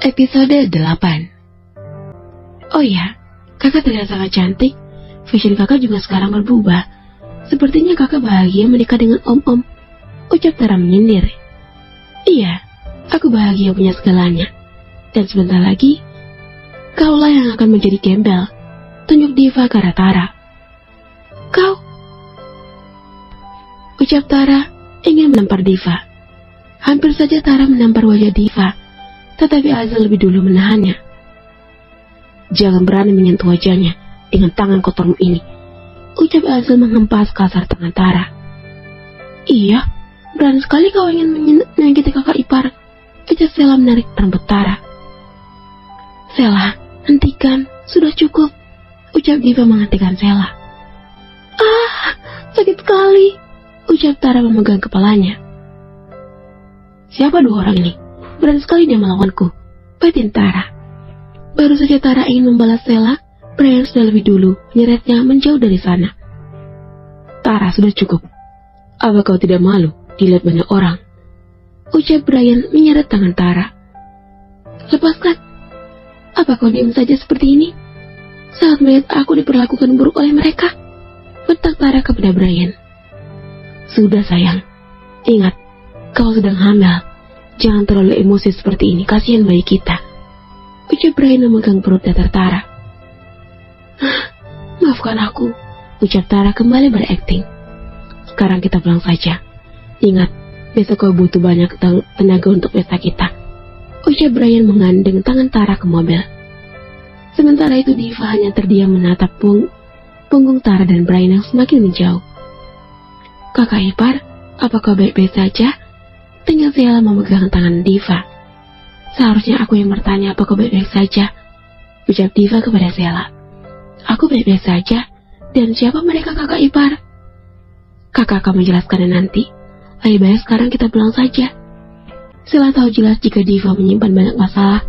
Episode 8. Oh ya, kakak terlihat sangat cantik. Fashion kakak juga sekarang berubah. Sepertinya kakak bahagia menikah dengan om-om, ucap Tara menyindir. Iya, aku bahagia punya segalanya. Dan sebentar lagi, kaulah yang akan menjadi gembel, tunjuk Diva ke arah Tara. Kau, ucap Tara ingin menampar Diva. Hampir saja Tara menampar wajah Diva, tetapi Azel lebih dulu menahannya. Jangan berani menyentuh wajahnya dengan tangan kotormu ini, ucap Azel menghempas kasar tangan Tara. Iya, berani sekali kau ingin menyakiti kakak ipar, ucap Sela menarik rambut Tara. Sela, hentikan, sudah cukup, ucap Diva menghentikan Sela. Ah, sakit sekali, ucap Tara memegang kepalanya. Siapa dua orang ini? Berani sekali dia melawanku, batin Tara. Baru saja Tara ingin membalas Sela, Brian sudah lebih dulu menyeretnya menjauh dari sana. Tara, sudah cukup. Apa kau tidak malu dilihat banyak orang? Ucap Brian menyeret tangan Tara. Lepaskan. Apa kau diam saja seperti ini? Saat melihat aku diperlakukan buruk oleh mereka, bentak Tara kepada Brian. Sudah sayang, ingat, kau sedang hamil. Jangan terlalu emosi seperti ini, kasihan bayi kita, ucap Brian memegang perut datar Tara. Maafkan aku, ucap Tara kembali berakting. Sekarang kita pulang saja. Ingat, besok kau butuh banyak tenaga untuk pesta kita, ucap Brian menggandeng tangan Tara ke mobil. Sementara itu Diva hanya terdiam menatap punggung Tara dan Brian yang semakin menjauh. Kakak ipar, apa kau baik-baik saja? Tanya Sela memegang tangan Diva. Seharusnya aku yang bertanya apa kau baik-baik saja, ucap Diva kepada Sela. Aku baik-baik saja, dan siapa mereka kakak ipar? Kakak akan menjelaskannya nanti. Lebih baik sekarang kita pulang saja. Sela tahu jelas jika Diva menyimpan banyak masalah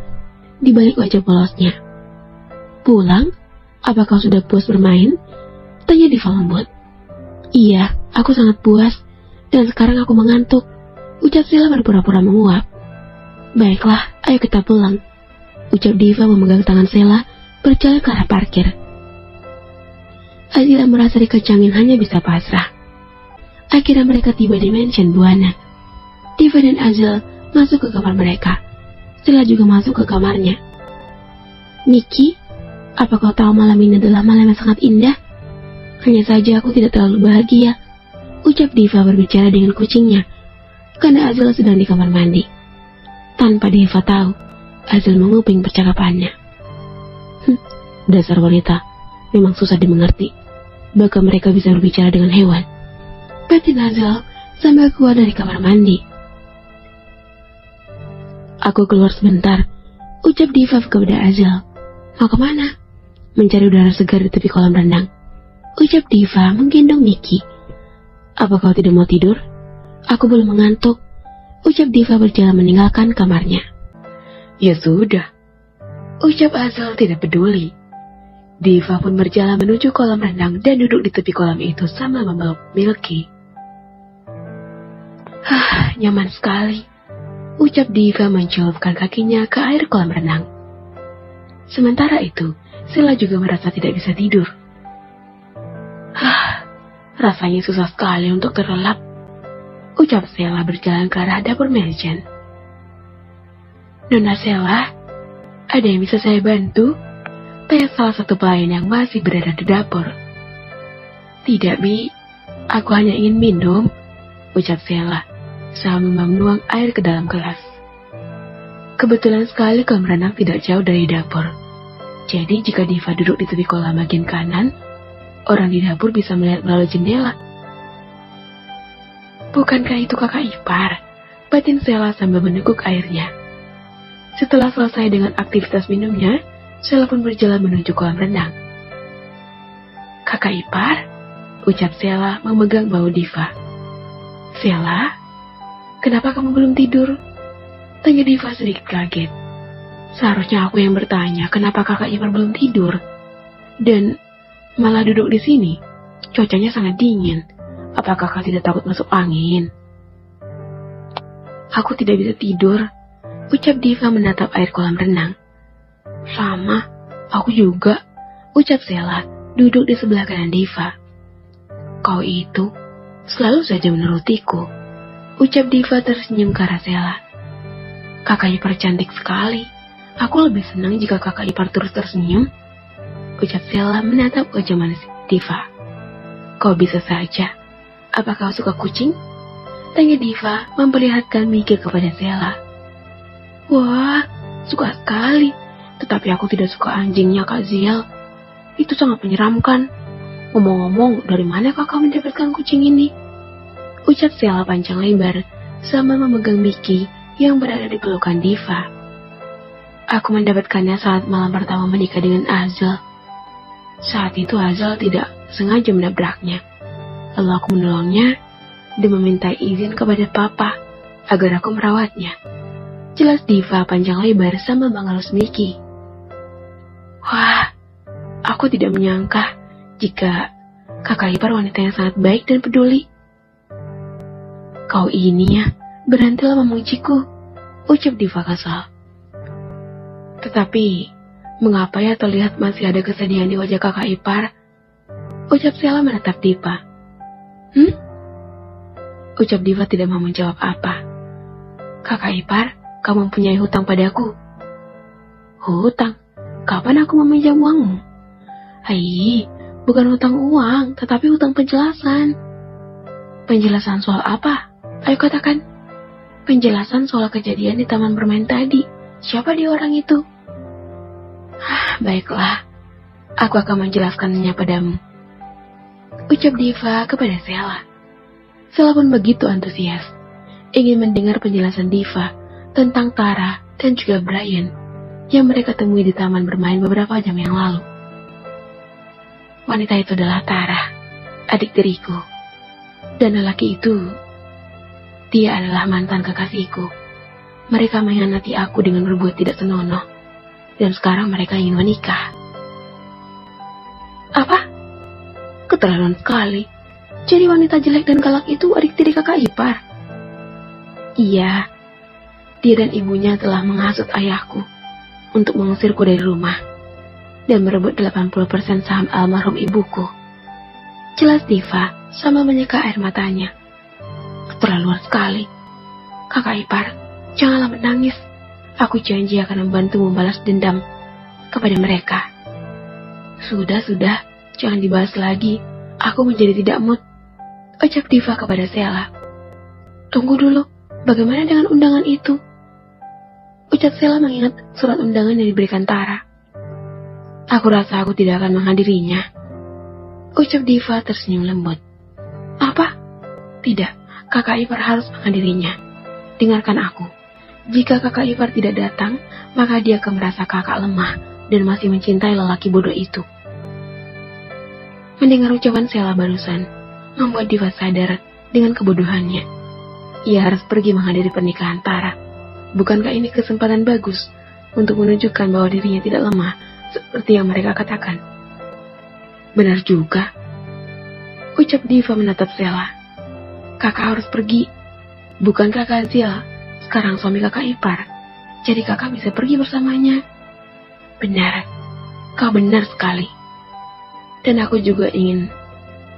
di balik wajah polosnya. Pulang? Apa kau sudah puas bermain? Tanya Diva lembut. Iya, aku sangat puas, dan sekarang aku mengantuk, ucap Sela berpura-pura menguap. Baiklah, ayo kita pulang, ucap Diva memegang tangan Sela berjalan ke arah parkir. Azila merasa dikecangin hanya bisa pasrah. Akhirnya mereka tiba di mansion Buana. Diva dan Azil masuk ke kamar mereka. Sela juga masuk ke kamarnya. Miki, apa kau tahu malam ini adalah malam yang sangat indah? Hanya saja aku tidak terlalu bahagia, ucap Diva berbicara dengan kucingnya, karena Azil sedang di kamar mandi. Tanpa Diva tahu, Azil menguping percakapannya. Dasar wanita, memang susah dimengerti. Bahkan mereka bisa berbicara dengan hewan, batin Azil sambil keluar dari kamar mandi. Aku keluar sebentar, ucap Diva kepada Azil. Mau kemana? Mencari udara segar di tepi kolam renang, ucap Diva menggendong Miki. Apa kau tidak mau tidur? Aku belum mengantuk, ucap Diva berjalan meninggalkan kamarnya. Ya sudah, ucap Azil tidak peduli. Diva pun berjalan menuju kolam renang dan duduk di tepi kolam itu sambil memeluk Milky. Nyaman sekali, ucap Diva mencelupkan kakinya ke air kolam renang. Sementara itu, Sela juga merasa tidak bisa tidur. Rasanya susah sekali untuk terlelap, ucap Sela berjalan ke arah dapur mansion. Nona Sela, ada yang bisa saya bantu? Tanya salah satu pelayan yang masih berada di dapur. Tidak, Bi. Aku hanya ingin minum, ucap Sela sambil menuang air ke dalam gelas. Kebetulan sekali kolam renang tidak jauh dari dapur. Jadi jika Diva duduk di tepi kolam bagian kanan, orang di dapur bisa melihat melalui jendela. Bukankah itu kakak ipar? Batin Sela sambil meneguk airnya. Setelah selesai dengan aktivitas minumnya, Sela pun berjalan menuju kolam renang. Kakak ipar, ucap Sela memegang bahu Diva. Sela, kenapa kamu belum tidur? Tanya Diva sedikit kaget. Seharusnya aku yang bertanya kenapa kakak ipar belum tidur. Dan malah duduk di sini. Cuacanya sangat dingin. Apakah kakak tidak takut masuk angin? Aku tidak bisa tidur. Ucap Diva menatap air kolam renang. Sama, aku juga, ucap Sela, duduk di sebelah kanan Diva. Kau itu selalu saja menurutiku, ucap Diva tersenyum ke arah Sela. Kakak ipar cantik sekali. Aku lebih senang jika kakak ipar terus tersenyum, ucap Sela menatap wajah manis Diva. Kau bisa saja. Apa kau suka kucing? Tanya Diva memperlihatkan Miki kepada Sela. Wah, suka sekali. Tetapi aku tidak suka anjingnya Kak Ziel. Itu sangat menyeramkan. Ngomong-ngomong, dari mana kakak mendapatkan kucing ini? Ucap Sela panjang lebar sambil memegang Miki yang berada di pelukan Diva. Aku mendapatkannya saat malam pertama menikah dengan Azel. Saat itu Azel tidak sengaja menabraknya. Lalu aku menolongnya dan meminta izin kepada papa agar aku merawatnya. Jelas Diva panjang lebar sambil mengelus Miki. Wah, aku tidak menyangka jika kakak ipar wanita yang sangat baik dan peduli. Kau ini ya, berhentilah memujiku, ucap Diva kesal. Tetapi, mengapa ya terlihat masih ada kesedihan di wajah kakak ipar? Ucap Sela menatap Diva. Ucap Diva tidak mau menjawab apa. Kakak ipar, kau mempunyai hutang padaku. Hutang? Kapan aku meminjam uangmu? Hai, bukan hutang uang, tetapi hutang penjelasan. Penjelasan soal apa? Ayo katakan. Penjelasan soal kejadian di taman bermain tadi. Siapa dia orang itu? Baiklah, aku akan menjelaskannya padamu, ucap Diva kepada Sela. Sela pun begitu antusias, ingin mendengar penjelasan Diva tentang Tara dan juga Brian yang mereka temui di taman bermain beberapa jam yang lalu. Wanita itu adalah Tara, adik diriku, dan lelaki itu, dia adalah mantan kekasihku. Mereka mengkhianati aku dengan berbuat tidak senonoh, dan sekarang mereka ingin menikah. Apa? Keterlaluan sekali. Jadi wanita jelek dan galak itu adik tiri kakak ipar? Iya, dia dan ibunya telah menghasut ayahku untuk mengusirku dari rumah dan merebut 80% saham almarhum ibuku. Jelas Diva sama menyeka air matanya. Keterlaluan sekali. Kakak ipar, janganlah menangis. Aku janji akan membantu membalas dendam kepada mereka. Sudah, jangan dibahas lagi. Aku menjadi tidak mood, ucap Diva kepada Sela. Tunggu dulu, bagaimana dengan undangan itu? Ucap Sela mengingat surat undangan yang diberikan Tara. Aku rasa aku tidak akan menghadirinya, ucap Diva tersenyum lembut. Apa? Tidak, kakak ipar harus menghadirinya. Dengarkan aku. Jika kakak ipar tidak datang, maka dia akan merasa kakak lemah dan masih mencintai lelaki bodoh itu. Mendengar ucapan Sela barusan, membuat Diva sadar dengan kebodohannya. Ia harus pergi menghadiri pernikahan Tara. Bukankah ini kesempatan bagus untuk menunjukkan bahwa dirinya tidak lemah seperti yang mereka katakan? Benar juga, ucap Diva menatap Sela. Kakak harus pergi. Bukankah Kak Ziel sekarang suami kakak ipar? Jadi kakak bisa pergi bersamanya. Benar, kau benar sekali. Dan aku juga ingin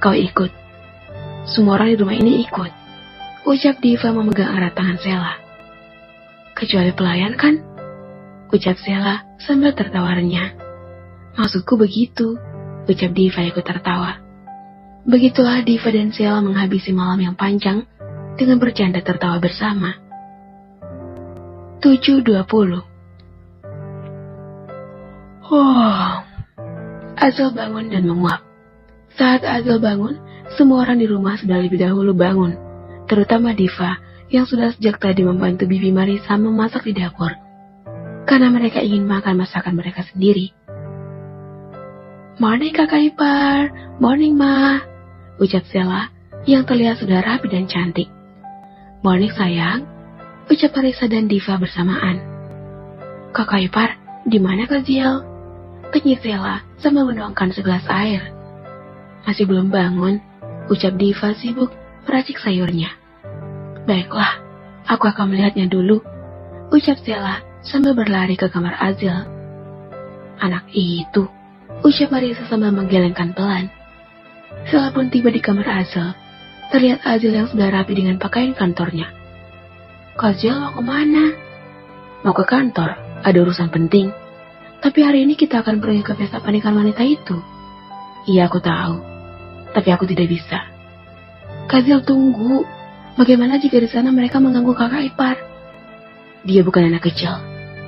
kau ikut. Semua orang di rumah ini ikut, ucap Diva memegang erat tangan Sela. Kecuali pelayan kan? Ucap Sela sambil tertawarnya. Maksudku begitu, ucap Diva ikut tertawa. Begitulah Diva dan Sela menghabisi malam yang panjang dengan bercanda tertawa bersama. 7.20. Azel bangun dan menguap. Saat Azel bangun, semua orang di rumah sudah lebih dahulu bangun, terutama Diva yang sudah sejak tadi membantu Bibi Marisa memasak di dapur, karena mereka ingin makan masakan mereka sendiri. Morning kakak ipar, morning ma, ucap Sela yang terlihat sudah rapi dan cantik. Morning sayang, ucap Marisa dan Diva bersamaan. Kakak ipar, di mana Kak Ziel? Tanya Sela sambil menuangkan segelas air. Masih belum bangun, ucap Diva sibuk meracik sayurnya. Baiklah, aku akan melihatnya dulu. ucap Sheila sambil berlari ke kamar Azil. Anak itu, ucap Marisa sambil menggelengkan pelan. Sheila pun tiba di kamar Azil. Terlihat Azil yang sudah rapi dengan pakaian kantornya. Azil mau kemana? Mau ke kantor, ada urusan penting. Tapi hari ini kita akan pergi ke pesta pernikahan wanita itu. Iya, aku tahu. Tapi aku tidak bisa. Azil, tunggu. Bagaimana jika di sana mereka mengganggu kakak ipar? Dia bukan anak kecil.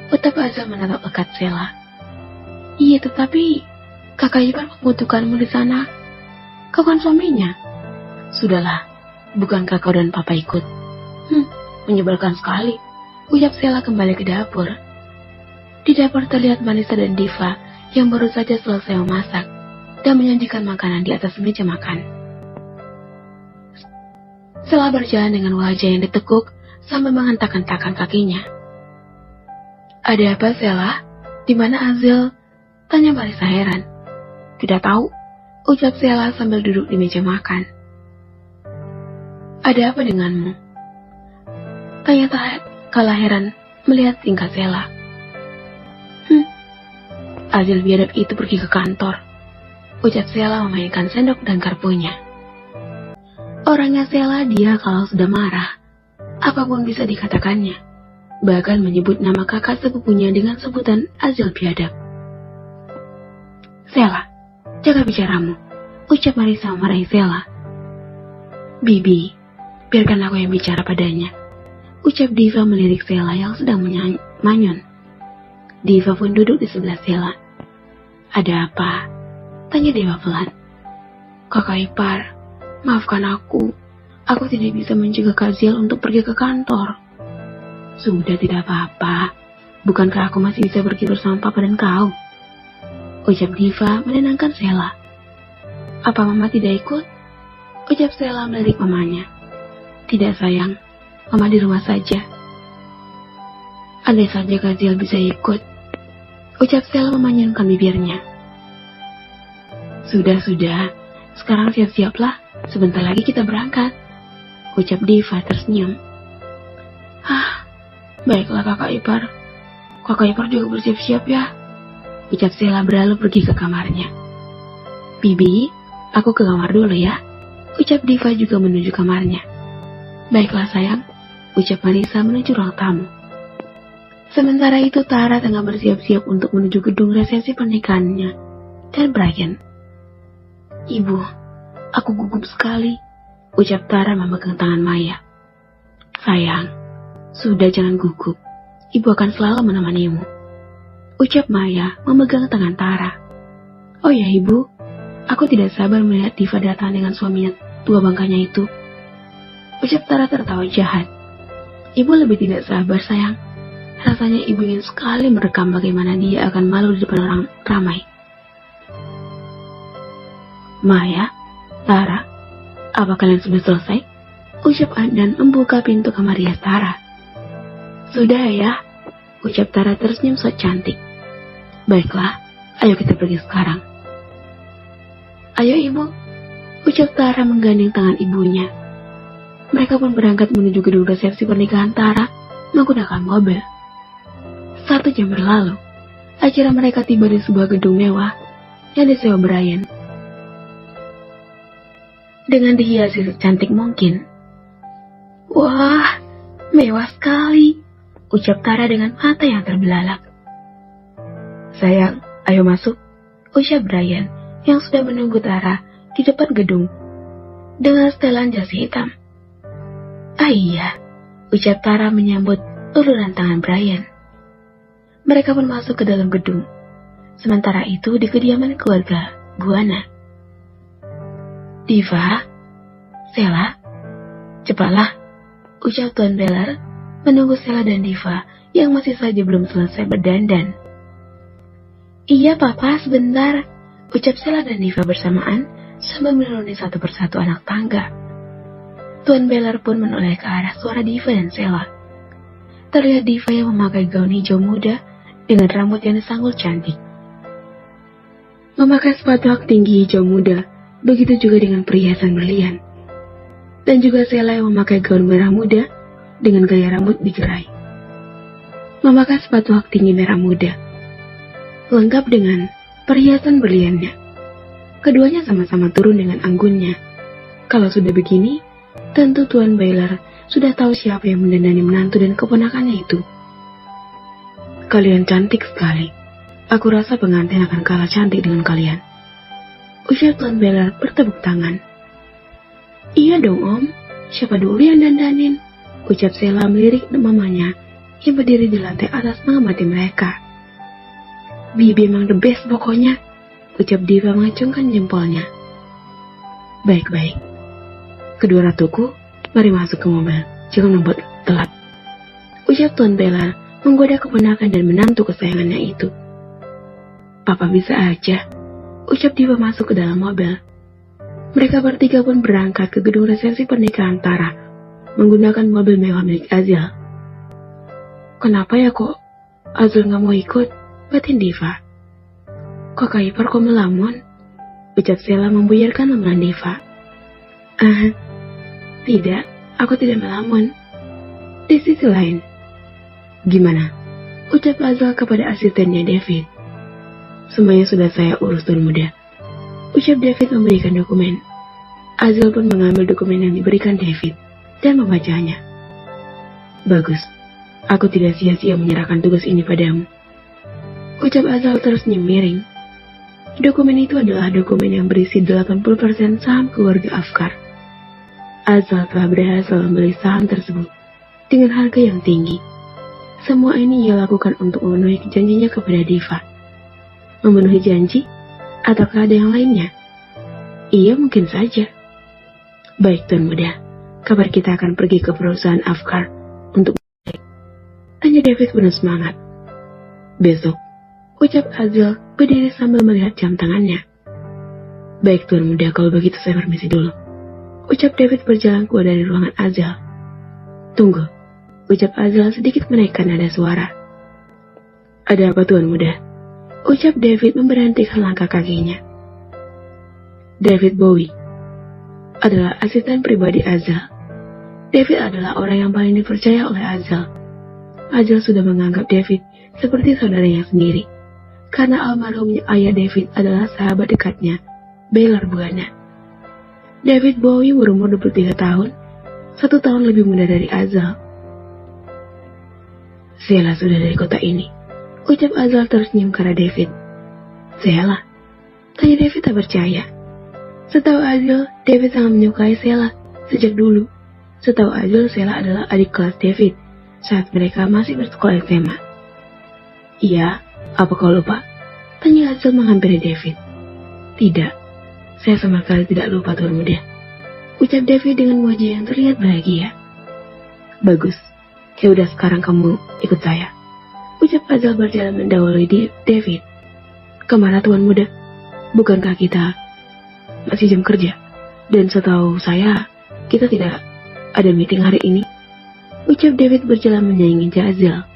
Ucap Azil menatap lekat Sheila. Iya, tetapi kakak ipar membutuhkanmu di sana. Kau kan suaminya. Sudahlah, bukankah kau dan papa ikut? Menyebalkan sekali. Ucap Sheila kembali ke dapur. Di dapur terlihat Marisa dan Diva yang baru saja selesai memasak dan menyajikan makanan di atas meja makan. Sheila berjalan dengan wajah yang ditekuk sambil menghentak-hentakkan kakinya. Ada apa, Sheila? Di mana Azil? Tanya Marisa heran. Tidak tahu, ucap Sheila sambil duduk di meja makan. Ada apa denganmu? Tanya kalah heran melihat tingkah Sheila. Azil biadab itu pergi ke kantor, ucap Sheila memainkan sendok dan garpunya. Orangnya Sheila, dia kalau sudah marah, apapun bisa dikatakannya, bahkan menyebut nama kakak sepupunya dengan sebutan Azil biadab. Sheila, jaga bicaramu, ucap Marisa memarahi Sheila. Bibi, biarkan aku yang bicara padanya, ucap Diva melirik Sheila yang sedang manyun. Diva pun duduk di sebelah Sheila. Ada apa? Tanya Diva pelan. Kakak ipar, maafkan aku. Aku tidak bisa mencegah Azil untuk pergi ke kantor. Sudah, tidak apa-apa. Bukankah aku masih bisa pergi bersama papa dan kau? Ucap Diva menenangkan Sheila. Apa mama tidak ikut? Ucap Sheila melirik mamanya. Tidak sayang, mama di rumah saja. Andai saja Azil bisa ikut, ucap Sheila memanyunkan bibirnya. Sudah, sekarang siap-siaplah, sebentar lagi kita berangkat, ucap Diva tersenyum. Baiklah kakak ipar. Kakak ipar juga bersiap-siap ya, ucap Sheila berlalu pergi ke kamarnya. Bibi, aku ke kamar dulu ya, ucap Diva juga menuju kamarnya. Baiklah sayang, ucap Marisa menuju ruang tamu. Sementara itu Tara tengah bersiap-siap untuk menuju gedung resepsi pernikahannya dan Brian. Ibu, aku gugup sekali, ucap Tara memegang tangan Maya. Sayang, sudah jangan gugup, ibu akan selalu menemanimu, ucap Maya memegang tangan Tara. Oh ya ibu, aku tidak sabar melihat Diva datang dengan suaminya tua bangkanya itu, ucap Tara tertawa jahat. Ibu lebih tidak sabar sayang. Rasanya ibu ingin sekali merekam bagaimana dia akan malu di depan orang ramai. Maya, Tara, apa kalian sudah selesai? Ucap Adnan membuka pintu kamar rias Tara. Sudah ya, ucap Tara tersenyum so cantik. Baiklah, ayo kita pergi sekarang. Ayo ibu, ucap Tara menggandeng tangan ibunya. Mereka pun berangkat menuju gedung resepsi pernikahan Tara menggunakan mobil. 1 jam berlalu, akhirnya mereka tiba di sebuah gedung mewah yang disewa Brian. Dengan dihiasi secantik mungkin. Wah, mewah sekali, ucap Tara dengan mata yang terbelalak. Sayang, ayo masuk, ucap Brian yang sudah menunggu Tara di depan gedung dengan setelan jas hitam. Iya, ucap Tara menyambut uluran tangan Brian. Mereka pun masuk ke dalam gedung. Sementara itu di kediaman keluarga Buana. Diva, Sheila, cepatlah, ucap Tuan Beller menunggu Sheila dan Diva yang masih saja belum selesai berdandan. Iya papa, sebentar, ucap Sheila dan Diva bersamaan sambil menuruni satu persatu anak tangga. Tuan Beller pun menoleh ke arah suara Diva dan Sheila. Terlihat Diva yang memakai gaun hijau muda dengan rambut yang disanggul cantik. Memakai sepatu hak tinggi hijau muda, begitu juga dengan perhiasan berlian. Dan juga Sheila yang memakai gaun merah muda dengan gaya rambut digerai. memakai sepatu hak tinggi merah muda, lengkap dengan perhiasan berliannya. Keduanya sama-sama turun dengan anggunnya. Kalau sudah begini, tentu Tuan Baylor sudah tahu siapa yang mendandani menantu dan keponakannya itu. Kalian cantik sekali. Aku rasa pengantin akan kalah cantik dengan kalian, ujar Tuan Baylor bertepuk tangan. Iya dong om, siapa dulu yang dandanin? Ucap Sheila melirik mamanya yang berdiri di lantai atas mengamati mereka. Bibi emang the best pokoknya, ucap Diva mengacungkan jempolnya. Baik-baik. Kedua ratuku, mari masuk ke mobil, jangan membuat telat, ucap Tuan Baylor menggoda keponakan dan menantu kesayangannya itu. Papa bisa aja, ucap Diva masuk ke dalam mobil. Mereka bertiga pun berangkat ke gedung resepsi pernikahan Tara menggunakan mobil mewah milik Azel. Kenapa ya kok Azel nggak mau ikut? Batin Diva. Kakak ipar kok melamun? Ucap Sheila membuyarkan lamaran Diva. Tidak, aku tidak melamun. Di sisi lain, gimana? Ucap Azel kepada asistennya David. Semuanya sudah saya urus Tuan Muda, ucap David memberikan dokumen. Azel pun mengambil dokumen yang diberikan David dan membacanya. Bagus, aku tidak sia-sia menyerahkan tugas ini padamu, ucap Azel tersenyum miring. Dokumen itu adalah dokumen yang berisi 80% saham keluarga Afkar. Azel telah berhasil membeli saham tersebut dengan harga yang tinggi. Semua ini ia lakukan untuk memenuhi janjinya kepada Diva. Memenuhi janji? Ataukah ada yang lainnya? Iya, mungkin saja. Baik Tuan Muda, kabar kita akan pergi ke perusahaan Afkar untuk tanya David penuh semangat. Besok, ucap Azel berdiri sambil melihat jam tangannya. Baik Tuan Muda, kalau begitu saya permisi dulu, ucap David berjalan keluar dari ruangan Azel. Tunggu, ucap Azel sedikit menaikkan nada suara. Ada apa Tuan Muda? Ucap David memberhentikan langkah kakinya. David Bowie adalah asisten pribadi Azel. David adalah orang yang paling dipercaya oleh Azel. Azel sudah menganggap David seperti saudaranya sendiri, karena almarhumnya ayah David adalah sahabat dekatnya, Baylor Buana. David Bowie berumur 23 tahun, 1 tahun lebih muda dari Azel. Sheila sudah dari kota ini, ucap Azel tersenyum karena David. Sheila? Tanya David tak percaya. Setahu Azel, David sangat menyukai Sheila sejak dulu. Setahu Azel, Sheila adalah adik kelas David saat mereka masih bersekolah SMA. Iya, apa kau lupa? Tanya Azel menghampiri David. Tidak, saya sama sekali tidak lupa Tuan Muda, ucap David dengan wajah yang terlihat bahagia. Bagus, ya udah sekarang kamu ikut saya, ucap Azel berjalan mendahului David. Kemana Tuan Muda? Bukankah kita masih jam kerja? Dan setahu saya, kita tidak ada meeting hari ini, ucap David berjalan menyaingi Azel.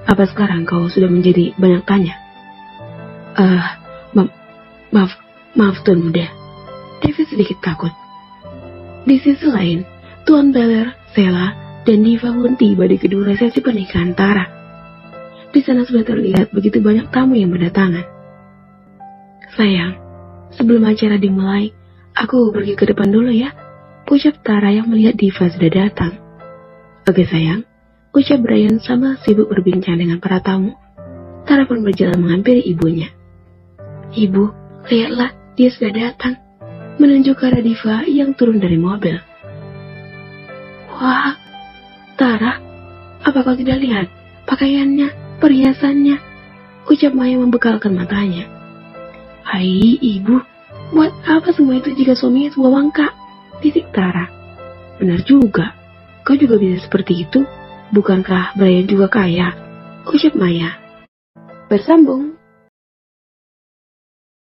Apa sekarang kau sudah menjadi banyak tanya? Maaf Tuan Muda. David sedikit takut. Di sisi lain, Tuan Baylor, Sheila, dan Diva pun tiba di gedung resepsi pernikahan Tara. Di sana sudah terlihat begitu banyak tamu yang berdatangan. Sayang, sebelum acara dimulai, aku pergi ke depan dulu ya, ucap Tara yang melihat Diva sudah datang. Oke sayang, ucap Brian sambil sibuk berbincang dengan para tamu. Tara pun berjalan menghampiri ibunya. Ibu, lihatlah, dia sudah datang, menunjuk ke arah Diva yang turun dari mobil. Wah, Tara, apa kau tidak lihat pakaiannya, perhiasannya? Ucap Maya membekalkan matanya. Hai ibu, buat apa semua itu jika suaminya sebuah wangka? Titik Tara. Benar juga, kau juga bisa seperti itu. Bukankah Brian juga kaya? Ucap Maya. Bersambung.